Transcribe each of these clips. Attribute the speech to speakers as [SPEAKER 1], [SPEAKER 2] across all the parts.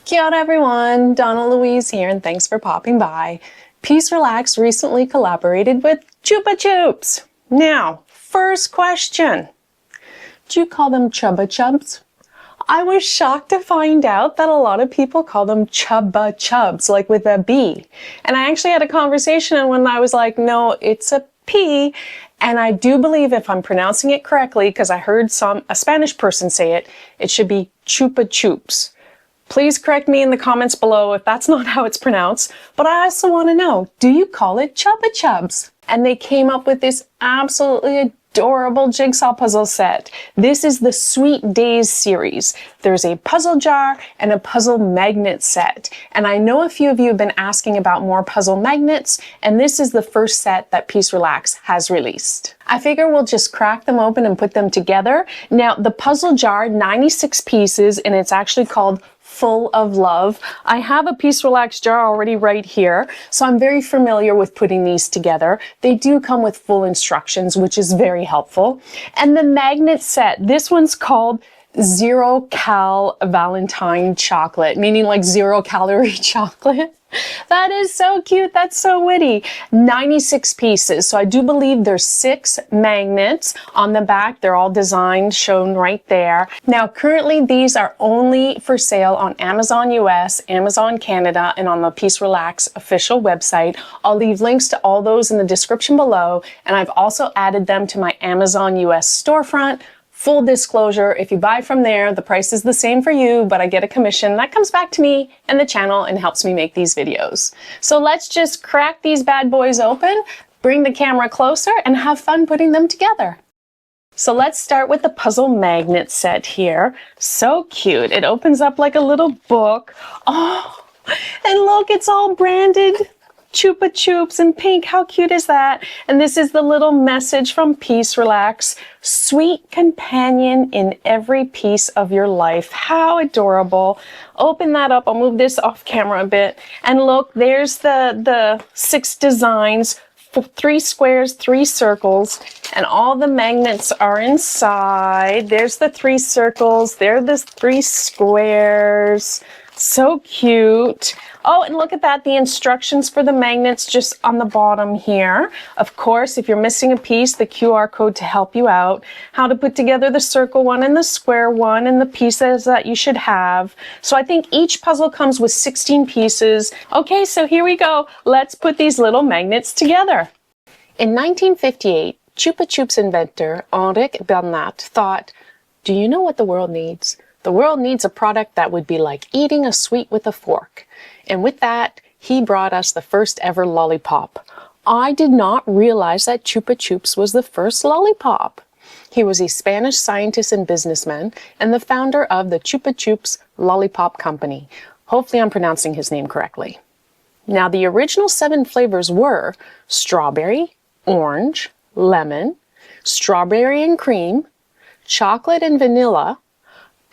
[SPEAKER 1] Kia ora everyone, Donnalouise here and thanks for popping by. PieceRelax recently collaborated with Chupa Chups. Now, first question. Do you call them Chupa Chups? I was shocked to find out that a lot of people call them Chupa Chups, like with a B. And I actually had a conversation when I was like, no, it's a P. And I do believe if I'm pronouncing it correctly, because I heard a Spanish person say it, it should be Chupa Chups. Please correct me in the comments below if that's not how it's pronounced, but I also want to know, do you call it Chupa Chups? And they came up with this absolutely adorable jigsaw puzzle set. This is the Sweet Days series. There's a puzzle jar and a puzzle magnet set. And I know a few of you have been asking about more puzzle magnets, and this is the first set that PieceRelax has released. I figure we'll just crack them open and put them together. Now, the puzzle jar, 96 pieces, and it's actually called Full of Love. I have a PieceRelax jar already right here, so I'm very familiar with putting these together. They do come with full instructions, which is very helpful. And the magnet set, this one's called Zero Cal Valentine Chocolate, meaning like 0-calorie chocolate. That is so cute. That's so witty. 96 pieces. So I do believe there's 6 magnets on the back. They're all designed, shown right there. Now, currently these are only for sale on Amazon US, Amazon Canada, and on the PieceRelax official website. I'll leave links to all those in the description below. And I've also added them to my Amazon US storefront. Full disclosure, if you buy from there, the price is the same for you, but I get a commission that comes back to me and the channel and helps me make these videos. So let's just crack these bad boys open, bring the camera closer, and have fun putting them together. So let's start with the puzzle magnet set here. So cute. It opens up like a little book. Oh, and look, it's all branded Chupa Chups in pink. How cute is that? And this is the little message from PieceRelax. Sweet companion in every piece of your life. How adorable. Open that up. I'll move this off camera a bit. And look, there's the 6 designs. 3 squares, 3 circles, and all the magnets are inside. There's the 3 circles. There are the 3 squares. So cute. Oh, and look at that, the instructions for the magnets just on the bottom here. Of course, if you're missing a piece, the QR code to help you out, how to put together the circle one and the square one and the pieces that you should have. So I think each puzzle comes with 16 pieces. Okay, so here we go. Let's put these little magnets together. In 1958, Chupa Chups inventor Henri Bernat thought, do you know what the world needs? The world needs a product that would be like eating a sweet with a fork. And with that, he brought us the first ever lollipop. I did not realize that Chupa Chups was the first lollipop. He was a Spanish scientist and businessman and the founder of the Chupa Chups Lollipop Company. Hopefully I'm pronouncing his name correctly. Now, the original 7 flavors were strawberry, orange, lemon, strawberry and cream, chocolate and vanilla,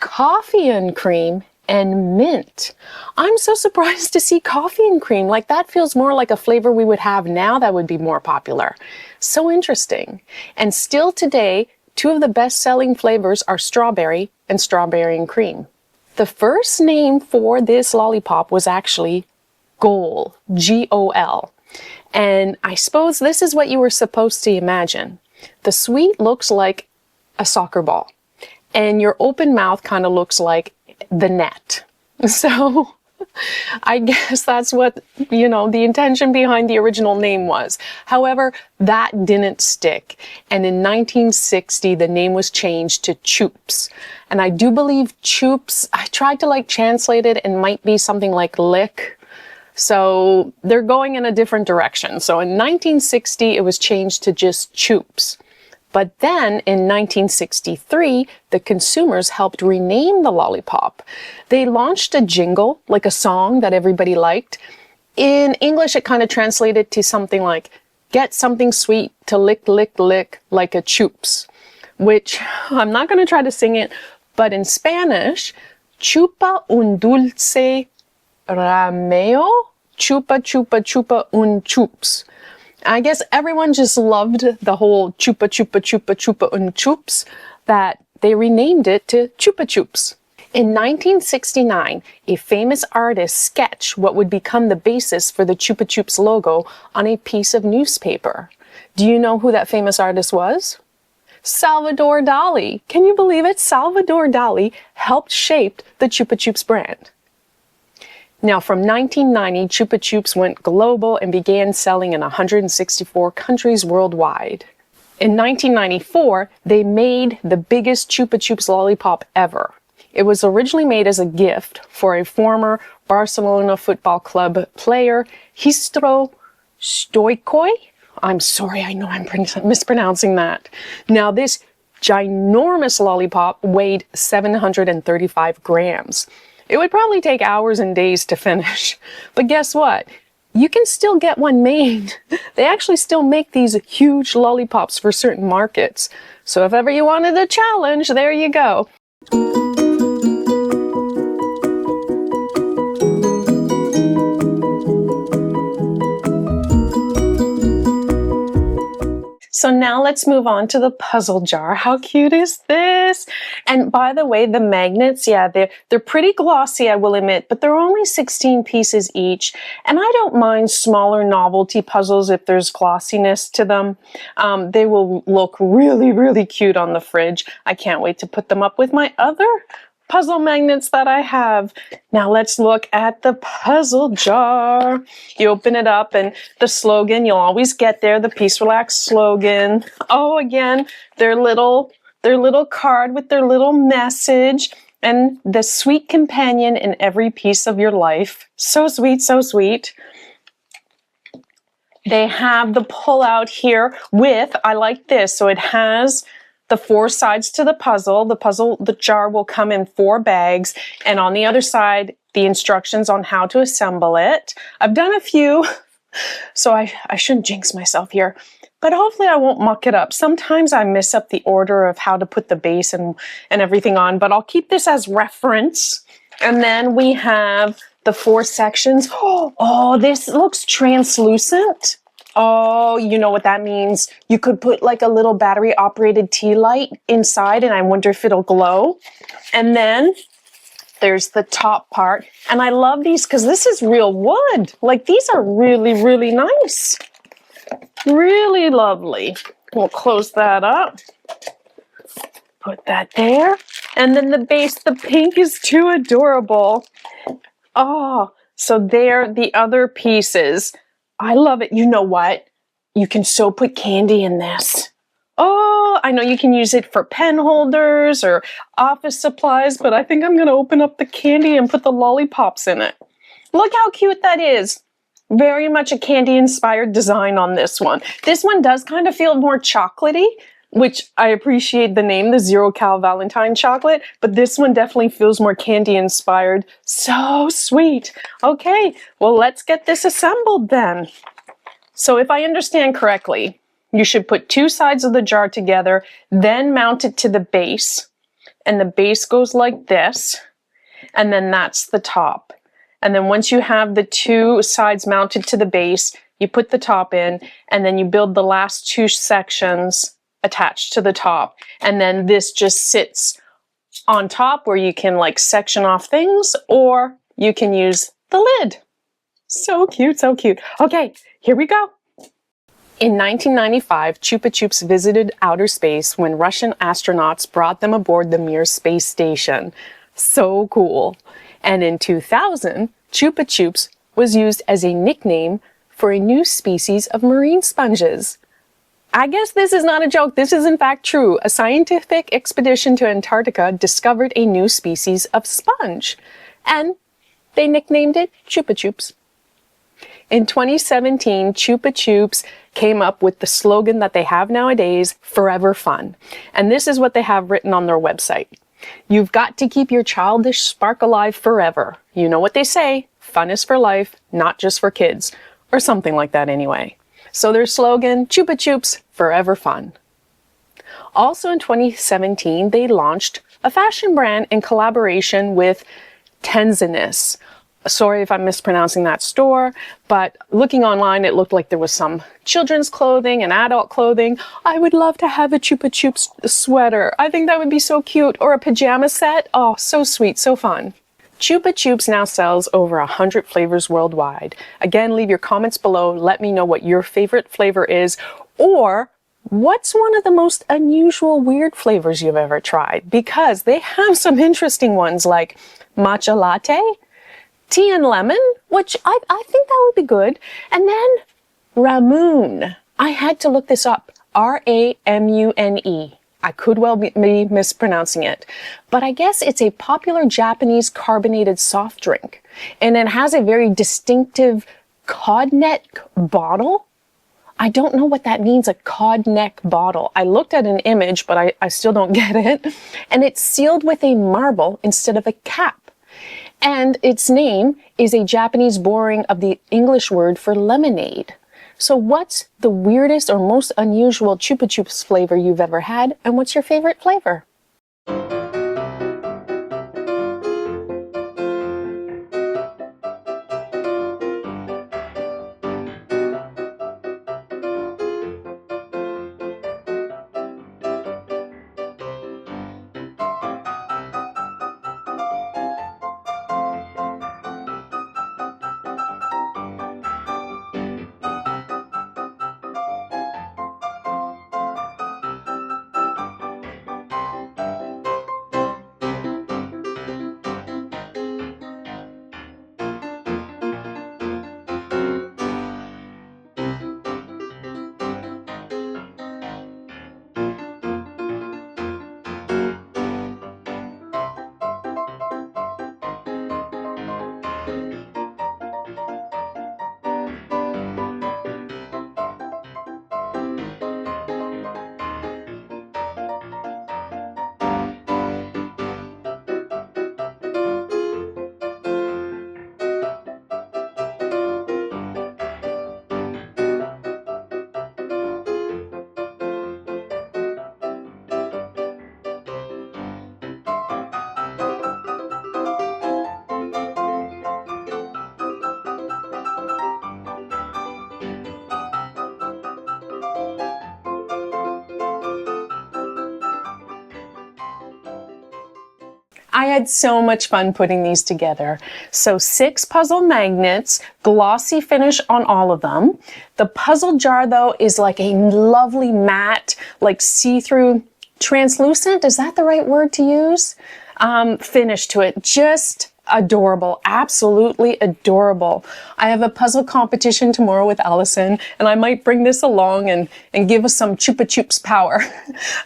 [SPEAKER 1] coffee and cream, and mint. I'm so surprised to see coffee and cream. Like, that feels more like a flavor we would have now that would be more popular. So interesting. And still today, 2 of the best-selling flavors are strawberry and cream. The first name for this lollipop was actually Gol, G-O-L. And I suppose this is what you were supposed to imagine. The sweet looks like a soccer ball, and your open mouth kind of looks like the net. So I guess that's what, the intention behind the original name was. However, that didn't stick. And in 1960, the name was changed to Chups. And I do believe Chups, I tried to translate it, and might be something like lick. So they're going in a different direction. So in 1960, it was changed to just Chups. But then in 1963, the consumers helped rename the lollipop. They launched a jingle, like a song that everybody liked. In English, it kind of translated to something like, get something sweet to lick, lick, lick like a chups, which I'm not going to try to sing it, but in Spanish, chupa un dulce rameo, chupa, chupa, chupa un chups. I guess everyone just loved the whole chupa chupa chupa chupa un chups that they renamed it to Chupa Chups. In 1969, a famous artist sketched what would become the basis for the Chupa Chups logo on a piece of newspaper. Do you know who that famous artist was? Salvador Dali. Can you believe it? Salvador Dali helped shape the Chupa Chups brand. Now, from 1990, Chupa Chups went global and began selling in 164 countries worldwide. In 1994, they made the biggest Chupa Chups lollipop ever. It was originally made as a gift for a former Barcelona Football Club player, Hristo Stoichkoi. I'm sorry, I know I'm mispronouncing that. Now, this ginormous lollipop weighed 735 grams. It would probably take hours and days to finish. But guess what? You can still get one made. They actually still make these huge lollipops for certain markets. So if ever you wanted a challenge, there you go. So now let's move on to the puzzle jar. How cute is this? And by the way, the magnets, yeah, they're pretty glossy, I will admit, but they're only 16 pieces each. And I don't mind smaller novelty puzzles if there's glossiness to them. They will look really, really cute on the fridge. I can't wait to put them up with my other puzzle magnets that I have. Now let's look at the puzzle jar. You open it up and the slogan, you'll always get there, the PieceRelax slogan. Oh, again, their little card with their little message and the sweet companion in every piece of your life. So sweet, so sweet. They have the pull-out here with, I like this, so it has the 4 sides to the puzzle. The jar will come in 4 bags, and on the other side, the instructions on how to assemble it. I've done a few, so I shouldn't jinx myself here, but hopefully I won't muck it up. Sometimes I miss up the order of how to put the base and everything on, but I'll keep this as reference. And then we have the 4 sections. Oh, this looks translucent. Oh, you know what that means. You could put like a little battery-operated tea light inside, and I wonder if it'll glow. And then there's the top part. And I love these because this is real wood. Like, these are really, really nice. Really lovely. We'll close that up. Put that there. And then the base, the pink is too adorable. Oh, so there the other pieces. I love it. You know what? You can so put candy in this. Oh, I know you can use it for pen holders or office supplies, but I think I'm going to open up the candy and put the lollipops in it. Look how cute that is. Very much a candy-inspired design on this one. This one does kind of feel more chocolatey, which I appreciate the name, the Zero Cal Valentine Chocolate, but this one definitely feels more candy-inspired. So sweet. Okay, well, let's get this assembled then. So if I understand correctly, you should put 2 sides of the jar together, then mount it to the base, and the base goes like this, and then that's the top. And then once you have the 2 sides mounted to the base, you put the top in, and then you build the last 2 sections attached to the top, and then this just sits on top where you can like section off things, or you can use the lid. So cute, so cute. Okay, here we go. In 1995, Chupa Chups visited outer space when Russian astronauts brought them aboard the Mir space station. So cool. And in 2000, Chupa Chups was used as a nickname for a new species of marine sponges. I guess this is not a joke. This is in fact true. A scientific expedition to Antarctica discovered a new species of sponge, and they nicknamed it Chupa Chups. In 2017, Chupa Chups came up with the slogan that they have nowadays, Forever Fun. And this is what they have written on their website. You've got to keep your childish spark alive forever. You know what they say, fun is for life, not just for kids. Or something like that anyway. So their slogan, Chupa Chups, Forever Fun. Also in 2017, they launched a fashion brand in collaboration with Tenziness. Sorry if I'm mispronouncing that store, but looking online, it looked like there was some children's clothing and adult clothing. I would love to have a Chupa Chups sweater. I think that would be so cute. Or a pajama set. Oh, so sweet, so fun. Chupa Chups now sells over 100 flavors worldwide. Again, leave your comments below. Let me know what your favorite flavor is, or what's one of the most unusual, weird flavors you've ever tried? Because they have some interesting ones like matcha latte, tea and lemon, which I think that would be good. And then Ramune. I had to look this up. R-A-M-U-N-E. I could well be mispronouncing it. But I guess it's a popular Japanese carbonated soft drink. And it has a very distinctive cod neck bottle. I don't know what that means, a cod neck bottle. I looked at an image, but I still don't get it. And it's sealed with a marble instead of a cap. And its name is a Japanese borrowing of the English word for lemonade. So what's the weirdest or most unusual Chupa Chups flavor you've ever had? And what's your favorite flavor? I had so much fun putting these together. So 6 puzzle magnets, glossy finish on all of them. The puzzle jar though is like a lovely matte, like see-through, translucent, is that the right word to use? Finish to it. Just adorable, absolutely adorable. I have a puzzle competition tomorrow with Allison, and I might bring this along and give us some Chupa Chups power.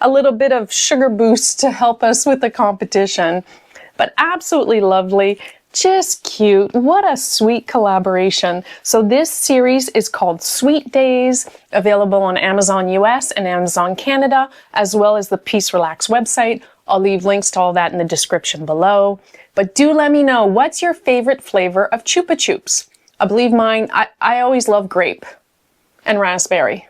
[SPEAKER 1] A little bit of sugar boost to help us with the competition. But absolutely lovely, just cute. What a sweet collaboration. So this series is called Sweet Days, available on Amazon US and Amazon Canada, as well as the PieceRelax website. I'll leave links to all that in the description below. But do let me know, what's your favorite flavor of Chupa Chups? I believe mine, I always love grape and raspberry.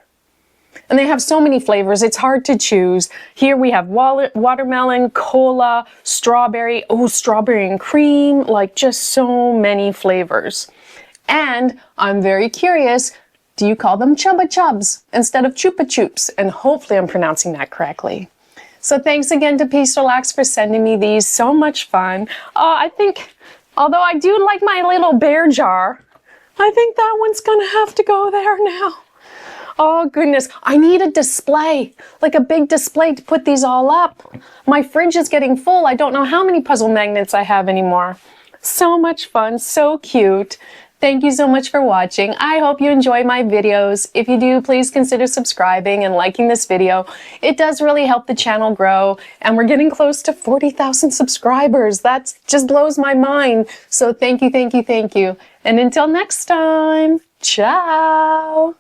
[SPEAKER 1] And they have so many flavors, it's hard to choose. Here we have watermelon, cola, strawberry, oh, strawberry and cream, like just so many flavors. And I'm very curious, do you call them Chupa Chups instead of Chupa Chups? And hopefully I'm pronouncing that correctly. So thanks again to PieceRelax for sending me these. So much fun. I think, although I do like my little bear jar, I think that one's gonna have to go there now. Oh goodness, I need a display, like a big display to put these all up. My fridge is getting full. I don't know how many puzzle magnets I have anymore. So much fun, so cute. Thank you so much for watching. I hope you enjoy my videos. If you do, please consider subscribing and liking this video. It does really help the channel grow, and we're getting close to 40,000 subscribers. That just blows my mind. So thank you, thank you, thank you. And until next time, ciao.